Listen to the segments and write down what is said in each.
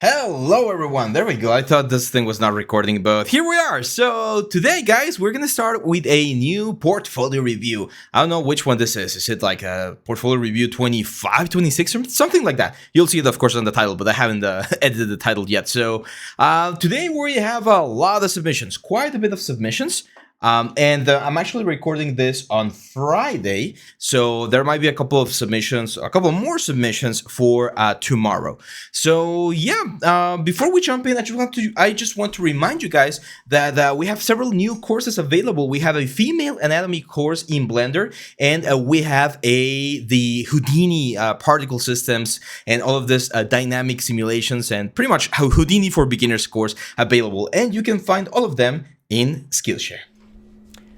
Hello everyone, there we go. I thought this thing was not recording, but here we are. So today, guys, we're gonna start with a new portfolio review. I don't know which one this is. Is it like a portfolio review 25, 26, or something like that? You'll see it, of course, on the title, but I haven't edited the title yet. So today we have a lot of submissions, quite a bit of submissions. And I'm actually recording this on Friday, so there might be a couple of submissions, a couple more submissions for tomorrow. So yeah, before we jump in, I just want to remind you guys that we have several new courses available. We have a female anatomy course in Blender, and we have the Houdini particle systems and all of this dynamic simulations and pretty much Houdini for beginners course available, and you can find all of them in Skillshare.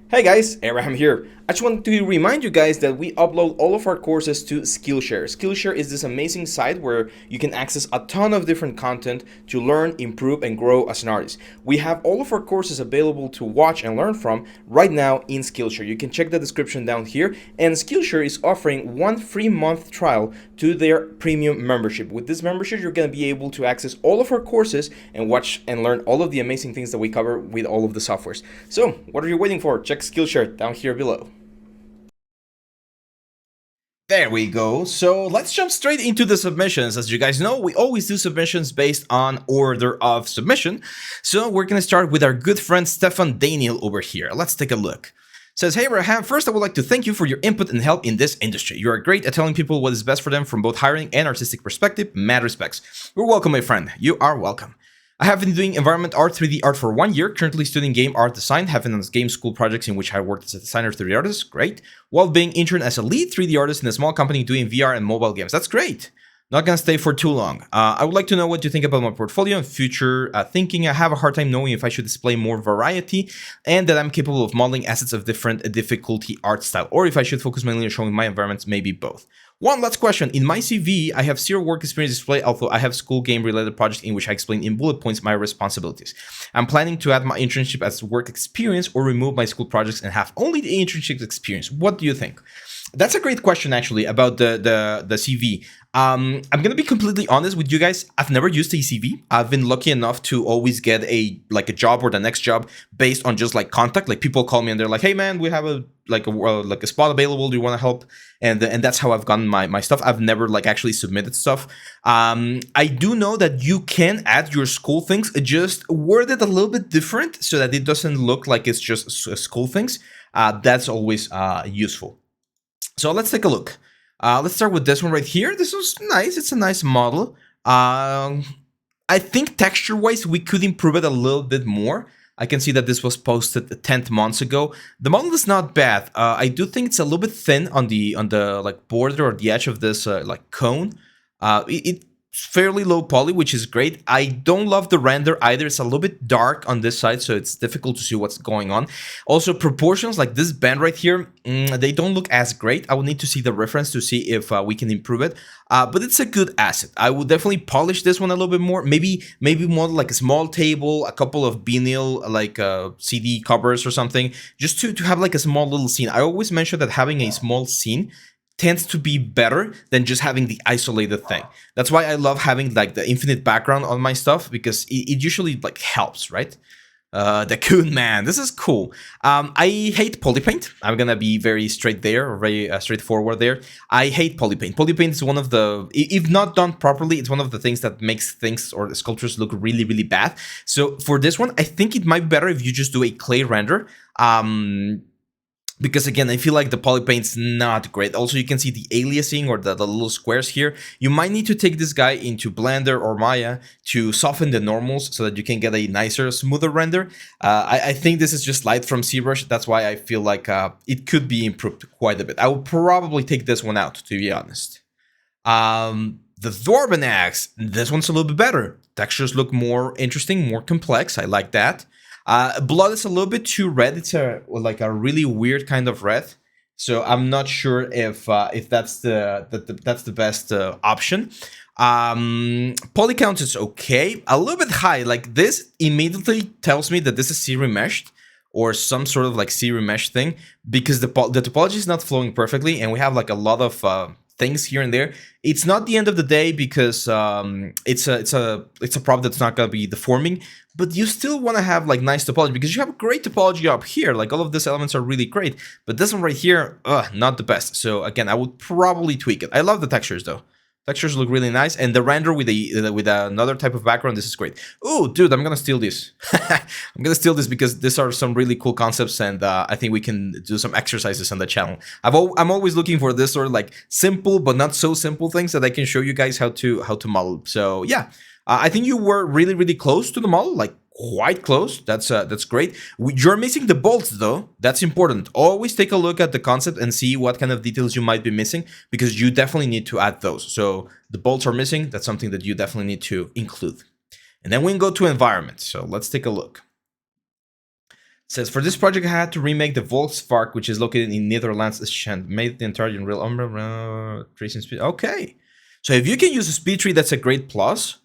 Hey guys, Abraham here. I just want to remind you guys that we upload all of our courses to Skillshare. Skillshare is this amazing site where you can access a ton of different content to learn, improve, and grow as an artist. We have all of our courses available to watch and learn from right now in Skillshare. You can check the description down here, and Skillshare is offering 1 free month trial to their premium membership. With this membership, you're going to be able to access all of our courses and watch and learn all of the amazing things that we cover with all of the softwares. So, what are you waiting for? Check Skillshare down here below. There we go. So let's jump straight into the submissions. As you guys know, we always do submissions based on order of submission. So we're going to start with our good friend Stefan Daniel over here. Let's take a look. Says, hey Abraham, first I would like to thank you for your input and help in this industry. You are great at telling people what is best for them from both hiring and artistic perspective. Mad respects. You're welcome, my friend. You are welcome. I have been doing environment art, 3D art for 1 year, currently studying game art design, having done game school projects in which I worked as a designer 3D artist, great, while being intern as a lead 3D artist in a small company doing VR and mobile games. That's great. Not gonna stay for too long. I would like to know what you think about my portfolio and future thinking. I have a hard time knowing if I should display more variety and that I'm capable of modeling assets of different difficulty art style, or if I should focus mainly on showing my environments, maybe both. One last question. In my CV, I have 0 work experience display, although I have school game related projects in which I explain in bullet points my responsibilities. I'm planning to add my internship as work experience or remove my school projects and have only the internship experience. What do you think? That's a great question, actually, about the CV. I'm gonna be completely honest with you guys. I've never used a CV. I've been lucky enough to always get a job or the next job based on just like contact. Like people call me and they're like, "Hey man, we have a spot available. Do you want to help?" And that's how I've gotten my stuff. I've never actually submitted stuff. I do know that you can add your school things, just word it a little bit different so that it doesn't look like it's just school things. That's always useful. So let's take a look. Let's start with this one right here. This was nice. It's a nice model. I think texture-wise, we could improve it a little bit more. I can see that this was posted 10 months ago. The model is not bad. I do think it's a little bit thin on the border or the edge of this cone. It's fairly low poly, which is great. I don't love the render either. It's a little bit dark on this side, so it's difficult to see what's going on. Also, proportions like this band right here, they don't look as great. I will need to see the reference to see if we can improve it. But it's a good asset. I would definitely polish this one a little bit more. Maybe more like a small table, a couple of vinyl CD covers or something, just to have like a small little scene. I always mention that having a small scene tends to be better than just having the isolated thing. That's why I love having the infinite background on my stuff, because it usually helps, right? The coon man, this is cool. I hate polypaint. I'm gonna be very straight there, or very straightforward there. I hate polypaint. Polypaint is one of the, if not done properly, it's one of the things that makes things or sculptures look really, really bad. So for this one, I think it might be better if you just do a clay render. Because again, I feel like the polypaint's not great. Also, you can see the aliasing or the little squares here. You might need to take this guy into Blender or Maya to soften the normals so that you can get a nicer, smoother render. I think this is just light from ZBrush. That's why I feel like it could be improved quite a bit. I would probably take this one out, to be honest. The Dwarven Axe, this one's a little bit better. Textures look more interesting, more complex. I like that. Blood is a little bit too red. It's a really weird kind of red. So I'm not sure if that's the best option. Poly count is okay, a little bit high. Like this immediately tells me that this is C-remeshed or some sort of C-remesh thing, because the topology is not flowing perfectly, and we have a lot of things here and there. It's not the end of the day because it's a prop that's not going to be deforming, but you still want to have like nice topology because you have great topology up here. Like all of these elements are really great, but this one right here, not the best. So again, I would probably tweak it. I love the textures though. Textures look really nice, and the render with another type of background, this is great. Oh, dude, I'm gonna steal this. I'm gonna steal this because these are some really cool concepts, and I think we can do some exercises on the channel. I'm always looking for this sort of like simple but not so simple things that I can show you guys how to model. So yeah, I think you were really close to the model, like quite close. That's great. You're missing the bolts though. That's important. Always take a look at the concept and see what kind of details you might be missing, because you definitely need to add those. So the bolts are missing. That's something that you definitely need to include. And then we can go to environment. So let's take a look. It says, for this project, I had to remake the Volkspark, which is located in Netherlands, and made the entire Unreal tracing speed. Okay. So if you can use a speed tree, that's a great plus.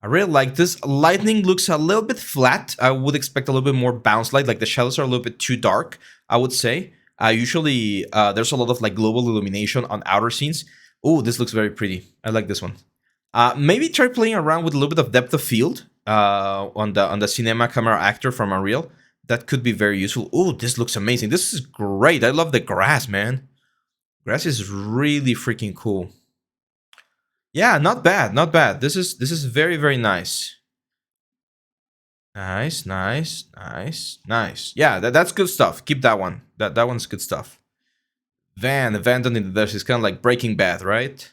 I really like this. Lightning looks a little bit flat. I would expect a little bit more bounce light. Like the shadows are a little bit too dark, I would say. Usually, there's a lot of like global illumination on outer scenes. Oh, this looks very pretty. I like this one. Maybe try playing around with a little bit of depth of field on the cinema camera actor from Unreal. That could be very useful. Oh, this looks amazing. This is great. I love the grass, man. Grass is really freaking cool. Yeah, not bad, not bad. This is very nice. Nice. Yeah, that's good stuff. Keep that one. That one's good stuff. Abandoned in the desert is kind of like Breaking Bad, right?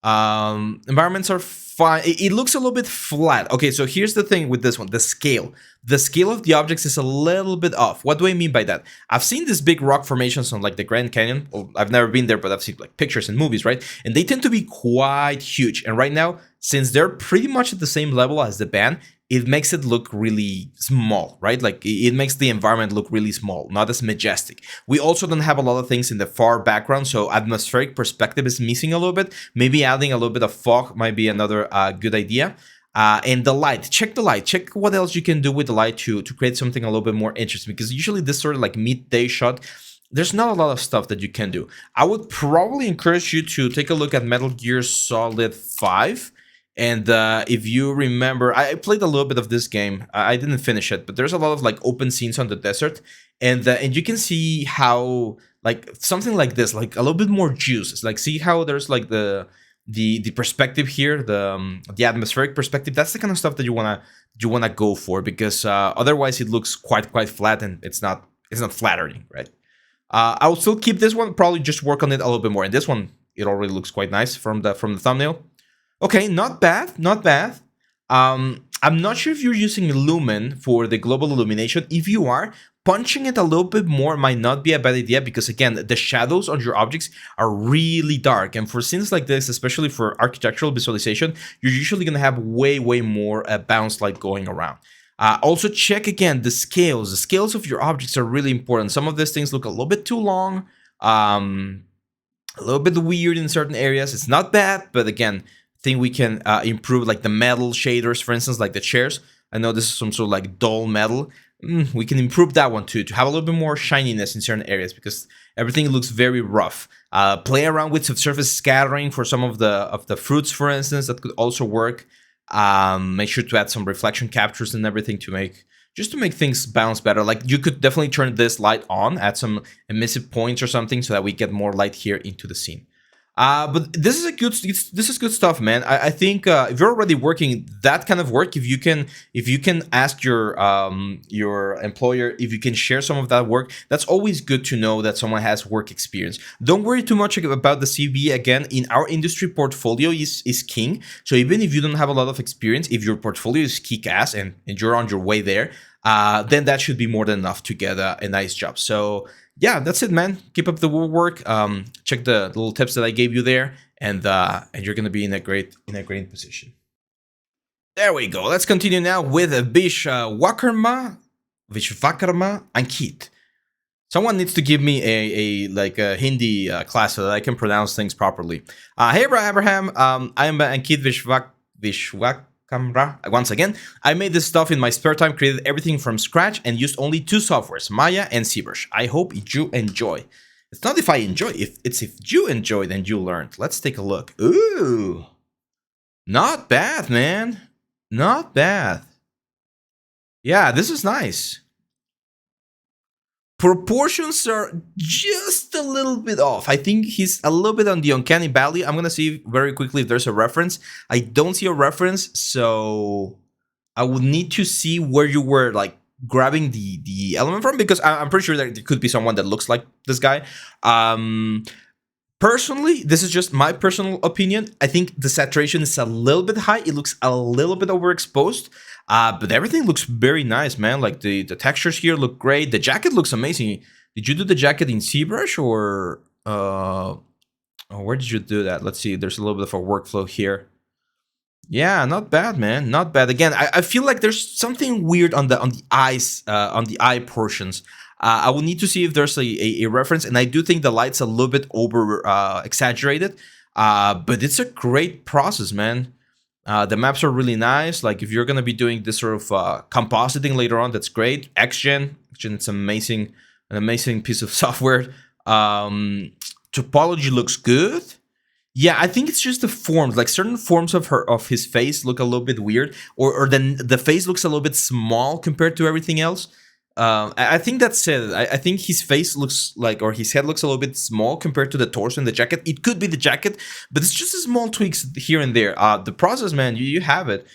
Environments are fine. It looks a little bit flat. Okay, so here's the thing with this one, the scale. The scale of the objects is a little bit off. What do I mean by that? I've seen these big rock formations on like the Grand Canyon. Well, I've never been there, but I've seen like pictures and movies, right? And they tend to be quite huge. And right now, since they're pretty much at the same level as the band, it makes it look really small, right? Like it makes the environment look really small, not as majestic. We also don't have a lot of things in the far background, so atmospheric perspective is missing a little bit. Maybe adding a little bit of fog might be another good idea. And the light, check the light, check what else you can do with the light to create something a little bit more interesting, because usually this sort of like midday shot, there's not a lot of stuff that you can do. I would probably encourage you to take a look at Metal Gear Solid 5. And if you remember, I played a little bit of this game. I didn't finish it, but there's a lot of like open scenes on the desert, and you can see how like something like this, like a little bit more juice. It's like, see how there's like the perspective here, the atmospheric perspective. That's the kind of stuff that you wanna go for, because otherwise it looks quite flat, and it's not flattering, right? I will still keep this one. Probably just work on it a little bit more. And this one, it already looks quite nice from the thumbnail. Okay, not bad, not bad. I'm not sure if you're using Lumen for the global illumination. If you are, punching it a little bit more might not be a bad idea, because again, the shadows on your objects are really dark. And for scenes like this, especially for architectural visualization, you're usually going to have way more bounce light going around. Also check again the scales. The scales of your objects are really important. Some of these things look a little bit too long, a little bit weird in certain areas. It's not bad, but again, think we can improve like the metal shaders, for instance, like the chairs. I know this is some sort of like dull metal. We can improve that one too, to have a little bit more shininess in certain areas, because everything looks very rough. Play around with subsurface scattering for some of the fruits, for instance. That could also work. Make sure to add some reflection captures and everything to make things bounce better. Like you could definitely turn this light on, add some emissive points or something, so that we get more light here into the scene. But this is good stuff, man. I think if you're already working that kind of work, if you can ask your employer if you can share some of that work, that's always good to know that someone has work experience. Don't worry too much about the CV. Again, in our industry, portfolio is king. So even if you don't have a lot of experience, if your portfolio is kick-ass and you're on your way there, then that should be more than enough to get a nice job. So yeah, that's it, man. Keep up the work. Check the little tips that I gave you there, and you're gonna be in a great position. There we go. Let's continue now with Vishwakarma, Ankit. Someone needs to give me a Hindi class so that I can pronounce things properly. Hey, Abraham. I am Ankit Vishwakarma. Once again, I made this stuff in my spare time, created everything from scratch, and used only two softwares, Maya and ZBrush. I hope you enjoy. It's not if I enjoy, it's if you enjoyed and you learned. Let's take a look. Ooh. Not bad, man. Not bad. Yeah, this is nice. Proportions are just a little bit off. I think he's a little bit on the uncanny valley. I'm gonna see very quickly if there's a reference. I don't see a reference, so I would need to see where you were like grabbing the element from, because I'm pretty sure that there could be someone that looks like this guy. Personally, this is just my personal opinion. I think the saturation is a little bit high. It looks a little bit overexposed. But everything looks very nice, man. Like the textures here look great. The jacket looks amazing. Did you do the jacket in ZBrush or where did you do that? Let's see. There's a little bit of a workflow here. Yeah, not bad, man. Not bad. Again, I feel like there's something weird on the eyes, on the eye portions. I will need to see if there's a reference, and I do think the light's a little bit over exaggerated. But it's a great process, man. The maps are really nice. Like if you're gonna be doing this sort of compositing later on, that's great. XGen, it's amazing, an amazing piece of software. Topology looks good. Yeah, I think it's just the forms. Like certain forms of his face look a little bit weird, or then the face looks a little bit small compared to everything else. I think that's it. I think his face looks like, or his head looks a little bit small compared to the torso and the jacket. It could be the jacket, but it's just a small tweaks here and there. The process, man, you have it.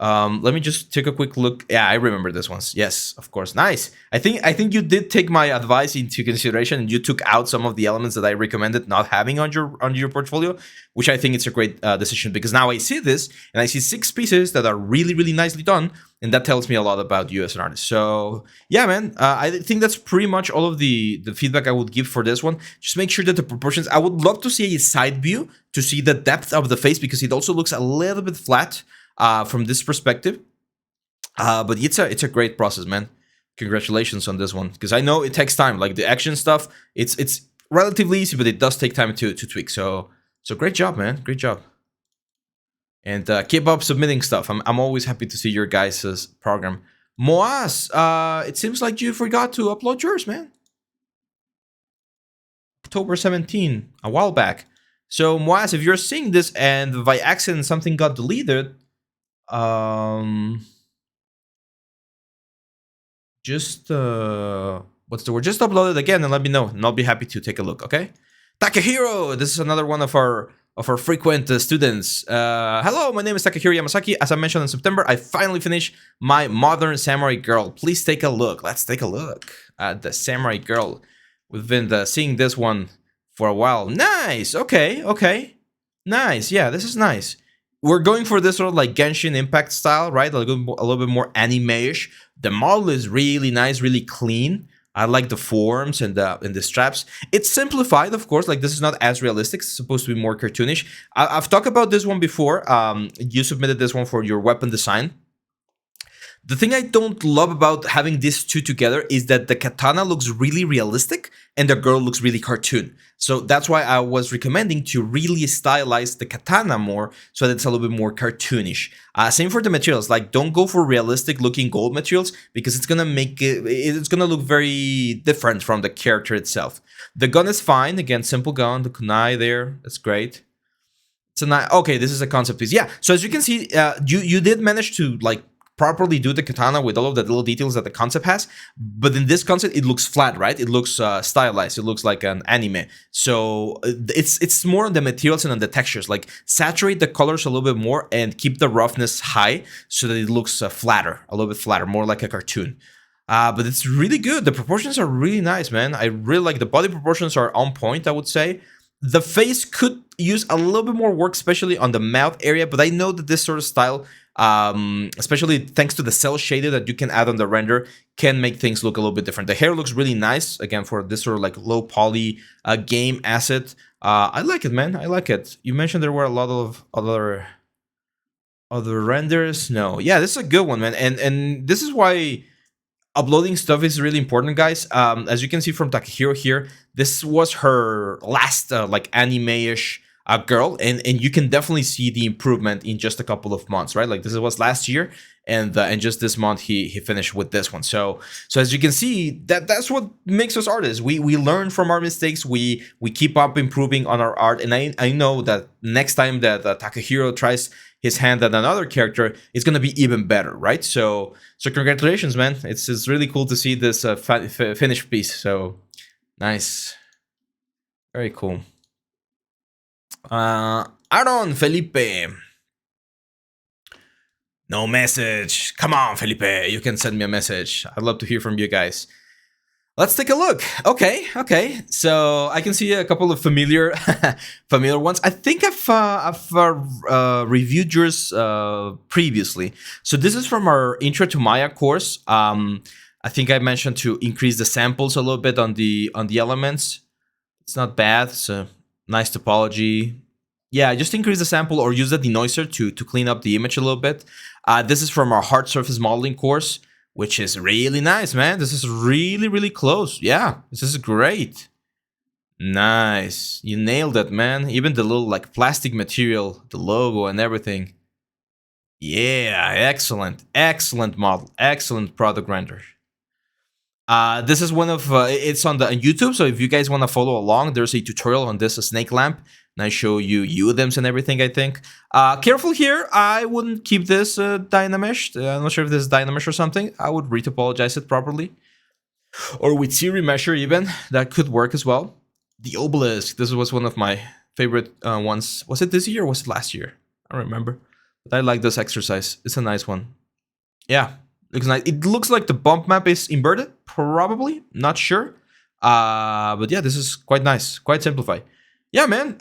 Let me just take a quick look. Yeah, I remember this one. Yes, of course. Nice. I think you did take my advice into consideration, and you took out some of the elements that I recommended not having on your portfolio, which I think it's a great decision, because now I see this and I see 6 pieces that are really, really nicely done, and that tells me a lot about you as an artist. So yeah, man, I think that's pretty much all of the feedback I would give for this one. Just make sure that the proportions. I would love to see a side view to see the depth of the face, because it also looks a little bit flat. From this perspective, but it's a great process, man. Congratulations on this one, because I know it takes time. Like the action stuff, it's relatively easy, but it does take time to tweak. So great job, man. Great job. And keep up submitting stuff. I'm always happy to see your guys' program. Moaz, it seems like you forgot to upload yours, man. October 17, a while back. So Moaz, if you're seeing this and by accident something got deleted, just what's the word? Just upload it again and let me know, and I'll be happy to take a look. Okay, Takahiro, this is another one of our frequent students. Hello, my name is Takahiro Yamasaki. As I mentioned in September, I finally finished my Modern Samurai Girl. Please take a look. Let's take a look at the Samurai Girl. We've been seeing this one for a while. Nice. Okay. Nice. Yeah, this is nice. We're going for this sort of like Genshin Impact style, right? A little bit more anime-ish. The model is really nice, really clean. I like the forms and the straps. It's simplified, of course. Like this is not as realistic. It's supposed to be more cartoonish. I've talked about this one before. You submitted this one for your weapon design. The thing I don't love about having these two together is that the katana looks really realistic and the girl looks really cartoon. So that's why I was recommending to really stylize the katana more so that it's a little bit more cartoonish. Same for the materials. Like don't go for realistic looking gold materials, because it's gonna make it's gonna look very different from the character itself. The gun is fine. Again, simple gun. The kunai there. That's great. It's a nice. Okay, this is a concept piece. Yeah. So as you can see, you did manage to like properly do the katana with all of the little details that the concept has, but in this concept it looks flat, right? It looks stylized. It looks like an anime. So it's more on the materials and on the textures. Like saturate the colors a little bit more and keep the roughness high so that it looks flatter, a little bit flatter, more like a cartoon. But it's really good. The proportions are really nice, man. I really like the body proportions are on point, I would say. The face could use a little bit more work, especially on the mouth area, but I know that this sort of style, especially thanks to the cell shaded that you can add on the render, can make things look a little bit different. The hair looks really nice, again, for this sort of like low poly game asset. I like it, man. I like it. You mentioned there were a lot of other renders. No, yeah, this is a good one, man. And this is why uploading stuff is really important, guys. As you can see from Takahiro here, this was her last like anime-ish girl, and you can definitely see the improvement in just a couple of months, right? Like this was last year, and just this month he finished with this one. So as you can see, that's what makes us artists. We learn from our mistakes. We keep up improving on our art, and I know that next time that Takahiro tries his hand at another character, it's gonna be even better, right? So congratulations, man. It's really cool to see this finished piece. So nice, very cool. Aaron Felipe. No message. Come on, Felipe. You can send me a message. I'd love to hear from you guys. Let's take a look. Okay. So I can see a couple of familiar ones. I think I've reviewed yours previously. So this is from our Intro to Maya course. I think I mentioned to increase the samples a little bit on the elements. It's not bad. So nice topology. Yeah, just increase the sample or use the denoiser to clean up the image a little bit. This is from our hard surface modeling course, which is really nice, man. This is really close. Yeah, this is great. Nice. You nailed it, man. Even the little like plastic material, the logo and everything. Yeah, excellent model, excellent product render. This is one of it's on YouTube, so if you guys want to follow along, there's a tutorial on this snake lamp, and I show you UDEMs and everything. I think careful here. I wouldn't keep this dynameshed. I'm not sure if this is dynamesh or something. I would retopologize it properly, or with Siri measure even. That could work as well. The obelisk. This was one of my favorite ones. Was it this year or was it last year? I don't remember, but I like this exercise. It's a nice one. Yeah. Looks nice. It looks like the bump map is inverted, probably. Not sure. But yeah, this is quite nice, quite simplified. Yeah, man.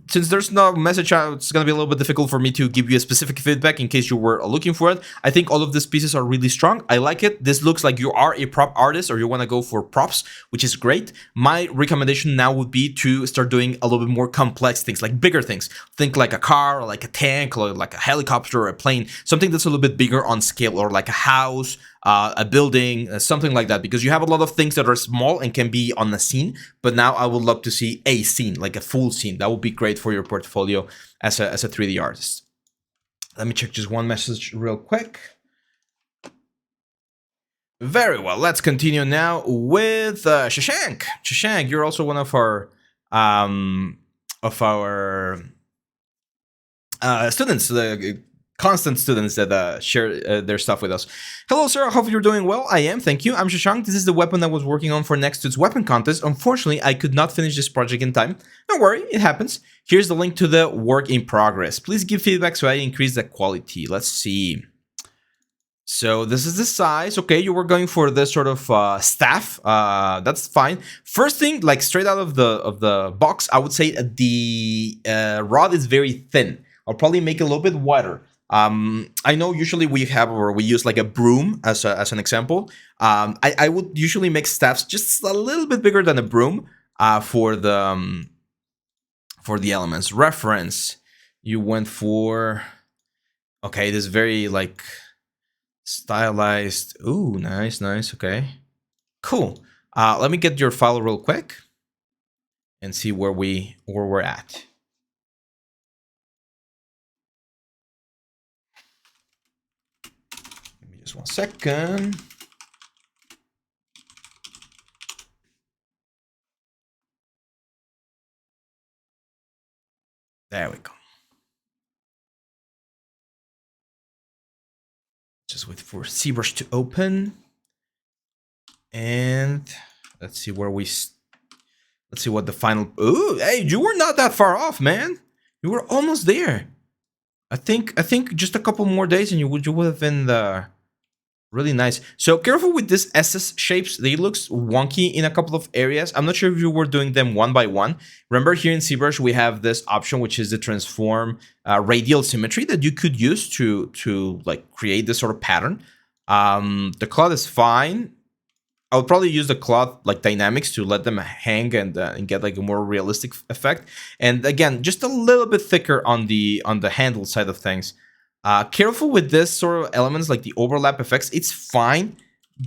Since there's no message out, it's gonna be a little bit difficult for me to give you a specific feedback in case you were looking for it. I think all of these pieces are really strong. I like it. This looks like you are a prop artist or you want to go for props, which is great. My recommendation now would be to start doing a little bit more complex things, like bigger things. Think like a car or like a tank or like a helicopter or a plane, something that's a little bit bigger on scale, or like a house, a building, something like that, because you have a lot of things that are small and can be on a scene, but now I would love to see a scene, like a full scene. That would be great for your portfolio as a 3D artist. Let me check just one message real quick. Very well, let's continue now with Shashank. Shashank, you're also one of our students, constant students that share their stuff with us. Hello, sir. I hope you're doing well. I am. Thank you. I'm Shashank. This is the weapon I was working on for next week's weapon contest. Unfortunately, I could not finish this project in time. Don't worry, it happens. Here's the link to the work in progress. Please give feedback so I increase the quality. Let's see. So this is the size. Okay, you were going for this sort of staff. That's fine. First thing, like straight out of the box, I would say the rod is very thin. I'll probably make it a little bit wider. I know usually we use like a broom as an example. I would usually make staffs just a little bit bigger than a broom for the elements. Reference, you went for, okay, this very like stylized. Ooh, nice. Okay, cool. Let me get your file real quick and see where we're at. Just 1 second. There we go. Just wait for ZBrush to open. And let's see where let's see what the final. Ooh, hey, you were not that far off, man. You were almost there. I think just a couple more days and you would have been really nice. So careful with these SS shapes. They look wonky in a couple of areas. I'm not sure if you were doing them one by one. Remember, here in ZBrush we have this option, which is the transform radial symmetry that you could use to like create this sort of pattern. The cloth is fine. I would probably use the cloth like dynamics to let them hang and get like a more realistic effect. And again, just a little bit thicker on the handle side of things. Careful with this sort of elements like the overlap effects. It's fine,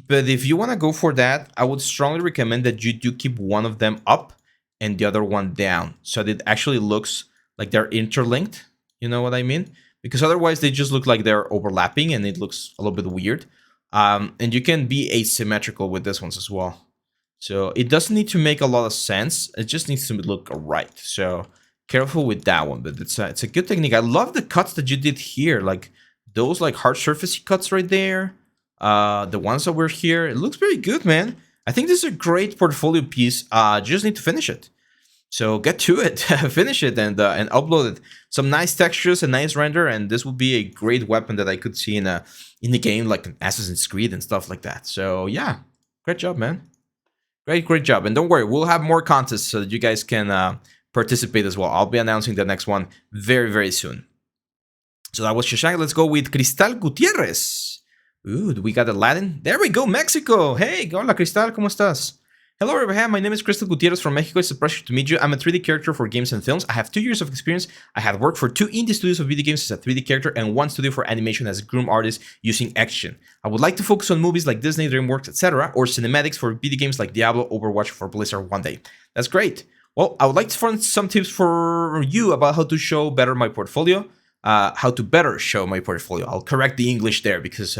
but if you want to go for that, I would strongly recommend that you do keep one of them up and the other one down, so that it actually looks like they're interlinked. You know what I mean? Because otherwise they just look like they're overlapping and it looks a little bit weird. And you can be asymmetrical with this ones as well. So it doesn't need to make a lot of sense. It just needs to look right. So careful with that one, but it's a good technique. I love the cuts that you did here, like those like hard surfacey cuts right there. The ones that were here, it looks very good, man. I think this is a great portfolio piece. Just need to finish it. So get to it, finish it, and upload it. Some nice textures, a nice render, and this will be a great weapon that I could see in the game, like Assassin's Creed and stuff like that. So yeah, great job, man. Great job. And don't worry, we'll have more contests so that you guys can participate as well. I'll be announcing the next one very soon. So that was Shashank. Let's go with Cristal Gutierrez. Ooh, we got Aladdin. There we go, Mexico. Hey, hola Cristal, ¿cómo estás? Hello, Abraham. My name is Crystal Gutierrez from Mexico. It's a pleasure to meet you. I'm a 3D character for games and films. I have 2 years of experience. I have worked for 2 indie studios of video games as a 3D character and 1 studio for animation as a groom artist using action. I would like to focus on movies like Disney, DreamWorks, etc., or cinematics for video games like Diablo, Overwatch for Blizzard one day. That's great. Well, I would like to find some tips for you about how to show better my portfolio. How to better show my portfolio. I'll correct the English there because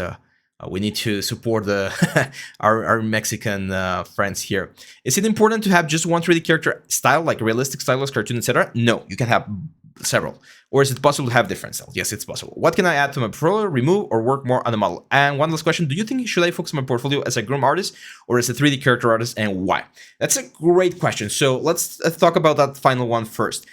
we need to support our Mexican friends here. Is it important to have just one 3D character style, like realistic, stylus, cartoon, etc.? No, you can have several. Or is it possible to have different styles? Yes, it's possible. What can I add to my portfolio, remove, or work more on the model? And one last question, do you think should I focus my portfolio as a groom artist or as a 3D character artist, and why? That's a great question. So let's talk about that final one first.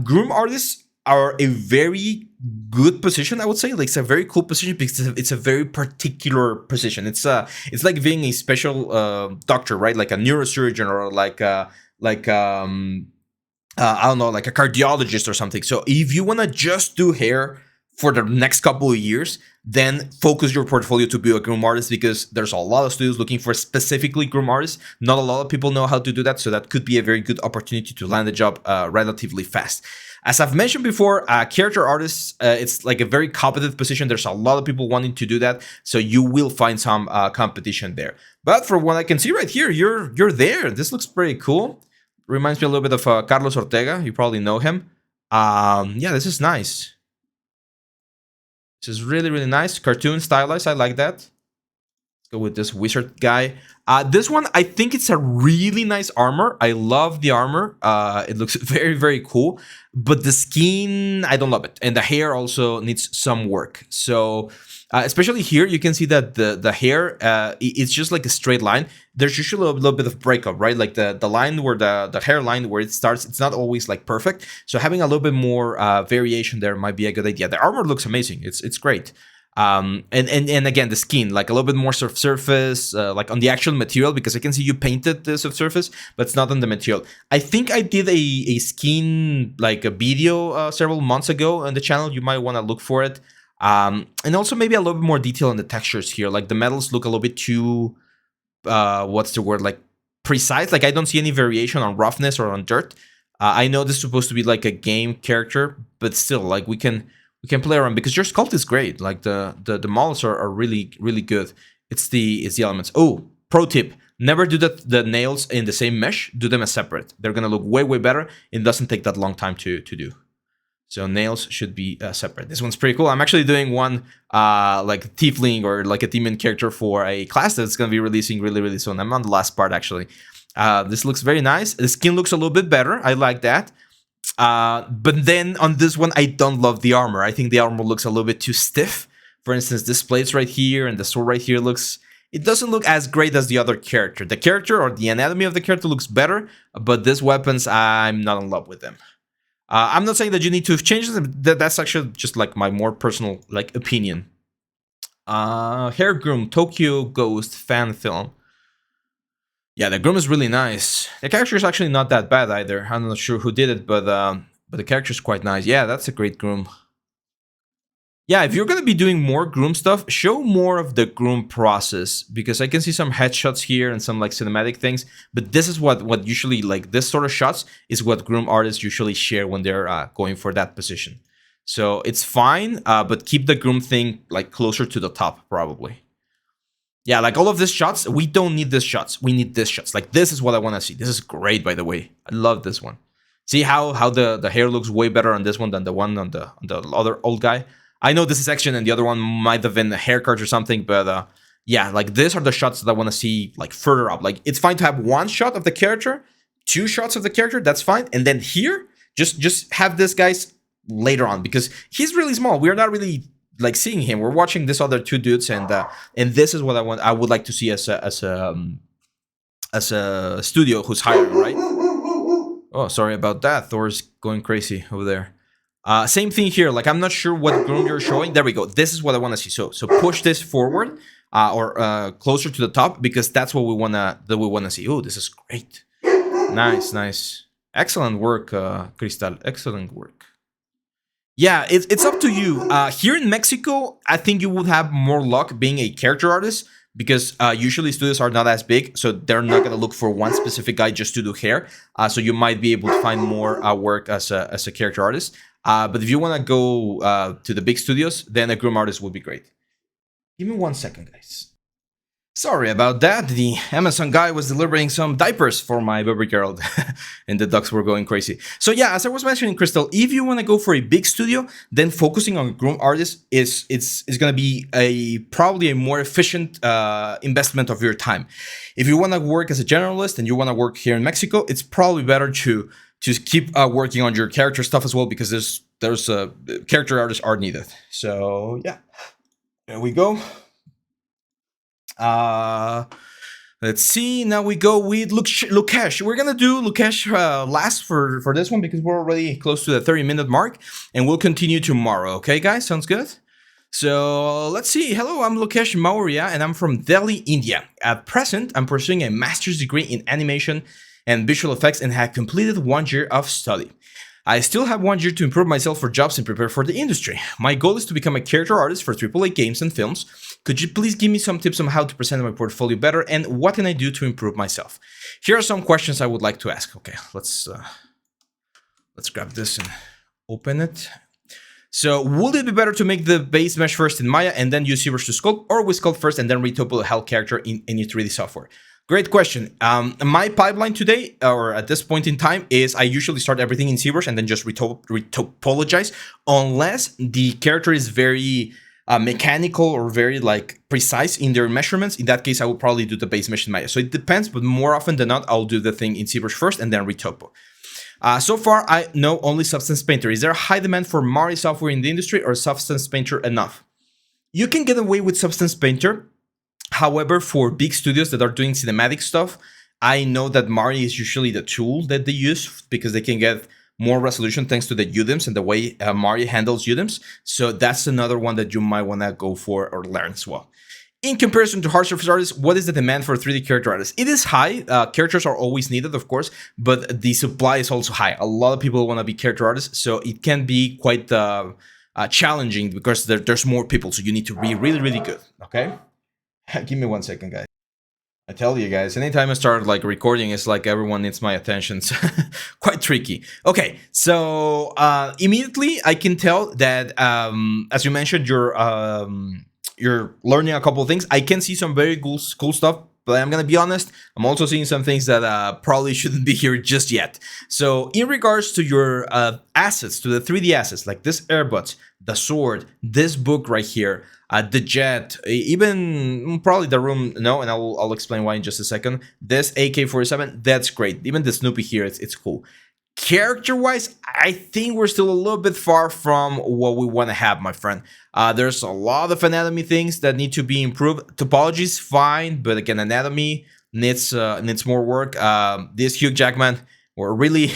Groom artists are a very good position, I would say. Like, it's a very cool position because it's a very particular position. It's like being a special doctor, right? Like a neurosurgeon or like I don't know, like a cardiologist or something. So if you want to just do hair for the next couple of years, then focus your portfolio to be a groom artist, because there's a lot of studios looking for specifically groom artists. Not a lot of people know how to do that, so that could be a very good opportunity to land a job relatively fast. As I've mentioned before, character artists, it's like a very competitive position. There's a lot of people wanting to do that, so you will find some competition there. But from what I can see right here, you're there. This looks pretty cool. Reminds me a little bit of Carlos Ortega. You probably know him. Yeah, this is nice. This is really nice. Cartoon stylized. I like that. Let's go with this wizard guy. This one, I think it's a really nice armor. I love the armor. It looks very cool. But the skin, I don't love it. And the hair also needs some work. So especially here, you can see that the hair, it's just like a straight line. There's usually a little bit of breakup, right? Like the line where the hairline where it starts, it's not always like perfect. So having a little bit more variation there might be a good idea. The armor looks amazing. It's great. And again, the skin, like a little bit more surface, like on the actual material, because I can see you painted the surface, but it's not on the material. I think I did a skin, like a video several months ago on the channel. You might want to look for it. And also maybe a little bit more detail on the textures here. Like the metals look a little bit too, what's the word, like precise. Like I don't see any variation on roughness or on dirt. I know this is supposed to be like a game character, but still, like we can play around, because your sculpt is great. Like the models are really good. It's the elements. Oh, pro tip: never do the nails in the same mesh. Do them as separate. They're gonna look way better. It doesn't take that long time to do. So nails should be separate. This one's pretty cool. I'm actually doing one like tiefling or like a demon character for a class that's gonna be releasing really soon. I'm on the last part actually. This looks very nice. The skin looks a little bit better. I like that. But then on this one, I don't love the armor. I think the armor looks a little bit too stiff. For instance, this plates right here and the sword right here it doesn't look as great as the other character. The character or the anatomy of the character looks better, but these weapons, I'm not in love with them. I'm not saying that you need to change them. That's actually just like my more personal like opinion. Hair Groom Tokyo Ghost fan film. Yeah, the groom is really nice. The character is actually not that bad either. I'm not sure who did it, but the character is quite nice. Yeah, that's a great groom. Yeah, if you're gonna be doing more groom stuff, show more of the groom process, because I can see some headshots here and some like cinematic things. But this is what usually, like this sort of shots is what groom artists usually share when they're going for that position. So it's fine, but keep the groom thing like closer to the top probably. Yeah, like all of these shots, we don't need these shots. We need these shots. Like this is what I want to see. This is great, by the way. I love this one. See how the hair looks way better on this one than the one on the other old guy. I know this is action and the other one might have been a haircut or something, but yeah, like these are the shots that I want to see like further up. Like it's fine to have one shot of the character, two shots of the character, that's fine, and then here just have this guy's later on because he's really small. We are not really like seeing him. We're watching this other two dudes, and this is what I want. I would like to see as a studio who's hiring, right? Oh, sorry about that. Thor's going crazy over there. Same thing here. Like I'm not sure what groom you're showing. There we go. This is what I want to see. So push this forward or closer to the top because that's what we wanna see. Oh, this is great. Nice. Excellent work, Cristal. Excellent work. Yeah, it's up to you. Here in Mexico, I think you would have more luck being a character artist because usually studios are not as big, so they're not gonna look for one specific guy just to do hair. So you might be able to find more work as a character artist. But if you want to go to the big studios, then a groom artist would be great. Give me 1 second, guys. Sorry about that. The Amazon guy was delivering some diapers for my baby girl, and the dogs were going crazy. So yeah, as I was mentioning, Crystal, if you want to go for a big studio, then focusing on groom artists is going to be probably a more efficient investment of your time. If you want to work as a generalist and you want to work here in Mexico, it's probably better to keep working on your character stuff as well because there's character artists are needed. So yeah, there we go. Let's see. Now we go with Lokesh. We're gonna do Lokesh last for this one because we're already close to the 30-minute mark, and we'll continue tomorrow. Okay, guys, sounds good. So let's see. Hello, I'm Lokesh Maurya, and I'm from Delhi, India. At present, I'm pursuing a master's degree in animation and visual effects, and have completed 1 year of study. I still have 1 year to improve myself for jobs and prepare for the industry. My goal is to become a character artist for AAA games and films. Could you please give me some tips on how to present my portfolio better and what can I do to improve myself? Here are some questions I would like to ask. Okay, let's grab this and open it. So, would it be better to make the base mesh first in Maya and then use ZBrush to sculpt, or we sculpt first and then retopo the whole character in any 3D software? Great question. My pipeline today, or at this point in time, is I usually start everything in ZBrush and then just retopologize, unless the character is very mechanical or very like precise in their measurements. In that case, I will probably do the base mesh in Maya. So it depends, but more often than not, I'll do the thing in ZBrush first and then retopo. So far, I know only Substance Painter. Is there a high demand for Mari software in the industry, or Substance Painter enough? You can get away with Substance Painter. However, for big studios that are doing cinematic stuff, I know that Mari is usually the tool that they use because they can get more resolution thanks to the UDIMs and the way Mari handles UDIMs. So that's another one that you might want to go for or learn as well. In comparison to hard surface artists, what is the demand for 3D character artists? It is high. Characters are always needed, of course, but the supply is also high. A lot of people want to be character artists, so it can be quite challenging because there's more people, so you need to be really, really good, okay? Give me 1 second, guys. I tell you guys, anytime I start like recording, it's like everyone needs my attention. So quite tricky. Okay, so immediately I can tell that as you mentioned, you're learning a couple of things. I can see some very cool stuff, but I'm gonna be honest, I'm also seeing some things that probably shouldn't be here just yet. So in regards to your assets, to the 3D assets, like this airbuds, the sword, this book right here, the jet, even probably the room, no, and I'll explain why in just a second. This AK-47, that's great. Even the Snoopy here, it's cool. Character-wise, I think we're still a little bit far from what we want to have, my friend. There's a lot of anatomy things that need to be improved. Topology is fine, but again, anatomy needs more work. This Hugh Jackman, we're really,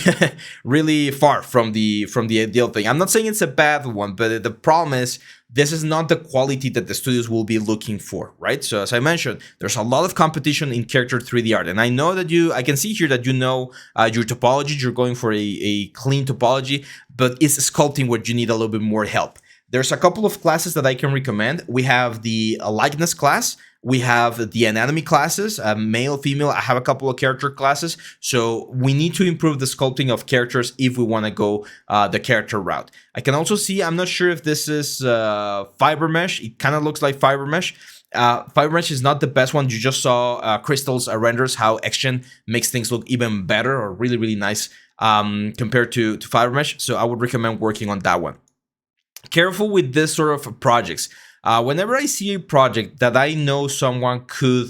really far from the ideal thing. I'm not saying it's a bad one, but the problem is this is not the quality that the studios will be looking for, right? So as I mentioned, there's a lot of competition in character 3D art, and I know that I can see here that you know your topology, you're going for a clean topology, but it's sculpting where you need a little bit more help. There's a couple of classes that I can recommend. We have the likeness class. We have the anatomy classes, male, female. I have a couple of character classes. So we need to improve the sculpting of characters if we want to go the character route. I can also see, I'm not sure if this is fiber mesh. It kind of looks like fiber mesh. Fiber is not the best one. You just saw Crystal's renders, how Action makes things look even better or really, really nice compared to Fiber So I would recommend working on that one. Careful with this sort of projects. Whenever I see a project that I know someone could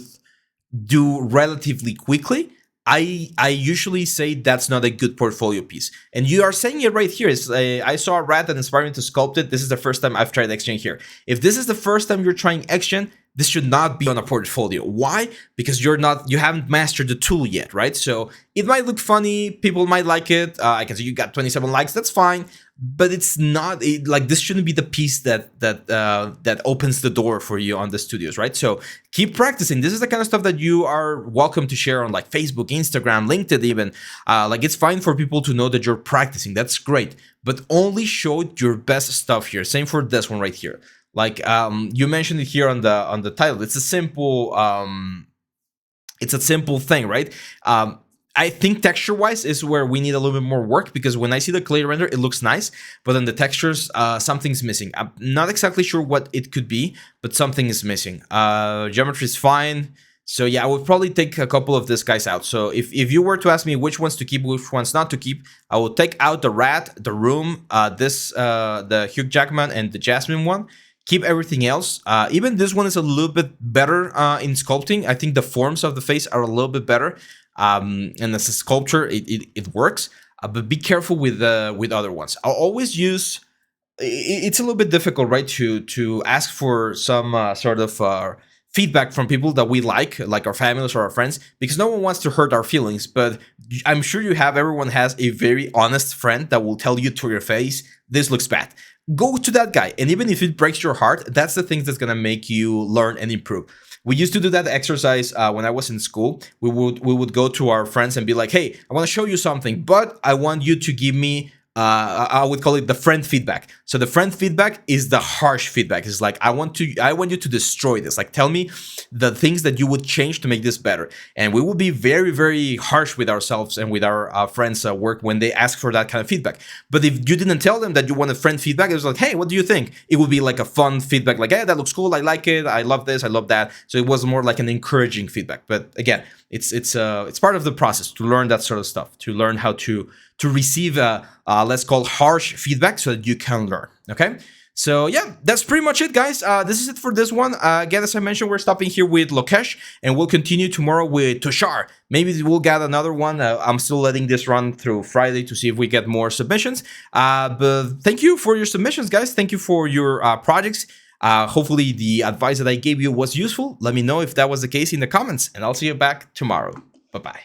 do relatively quickly, I usually say that's not a good portfolio piece. And you are saying it right here. I saw a rat that inspired me to sculpt it. This is the first time I've tried Action here. If this is the first time you're trying Action, this should not be on a portfolio. Why? Because you haven't mastered the tool yet, right? So it might look funny. People might like it. I can see you got 27 likes. That's fine. But it's not like this shouldn't be the piece that opens the door for you on the studios, right? So keep practicing. This is the kind of stuff that you are welcome to share on like Facebook, Instagram, LinkedIn, even. Like it's fine for people to know that you're practicing. That's great, but only show your best stuff here. Same for this one right here. Like you mentioned it here on the title. It's a simple thing, right? I think texture-wise is where we need a little bit more work, because when I see the clay render, it looks nice, but on the textures, something's missing. I'm not exactly sure what it could be, but something is missing. Geometry is fine. So yeah, I would probably take a couple of these guys out. So if you were to ask me which ones to keep, which ones not to keep, I would take out the rat, the room, the Hugh Jackman, and the Jasmine one. Keep everything else. Even this one is a little bit better in sculpting. I think the forms of the face are a little bit better. And as a sculpture, it works. But be careful with other ones. I'll always use. It's a little bit difficult, right, to ask for some sort of feedback from people that we like our families or our friends, because no one wants to hurt our feelings. But I'm sure everyone has a very honest friend that will tell you to your face, this looks bad. Go to that guy, and even if it breaks your heart, that's the thing that's gonna make you learn and improve. We used to do that exercise when I was in school. We would go to our friends and be like, hey, I want to show you something, but I want you to give me I would call it the friend feedback. So the friend feedback is the harsh feedback. It's like, I want you to destroy this. Like, tell me the things that you would change to make this better. And we will be very, very harsh with ourselves and with our friends' work when they ask for that kind of feedback. But if you didn't tell them that you wanted friend feedback, it was like, hey, what do you think? It would be like a fun feedback, like, hey, that looks cool, I like it, I love this, I love that. So it was more like an encouraging feedback. But again, it's part of the process to learn that sort of stuff, to learn how to receive let's call harsh feedback so that you can learn. Okay, so yeah, that's pretty much it, guys. This is it for this one. Again, as I mentioned, we're stopping here with Lokesh, and we'll continue tomorrow with Tushar. Maybe we'll get another one. I'm still letting this run through Friday to see if we get more submissions. But thank you for your submissions, guys. Thank you for your projects. Hopefully the advice that I gave you was useful. Let me know if that was the case in the comments, and I'll see you back tomorrow. Bye-bye.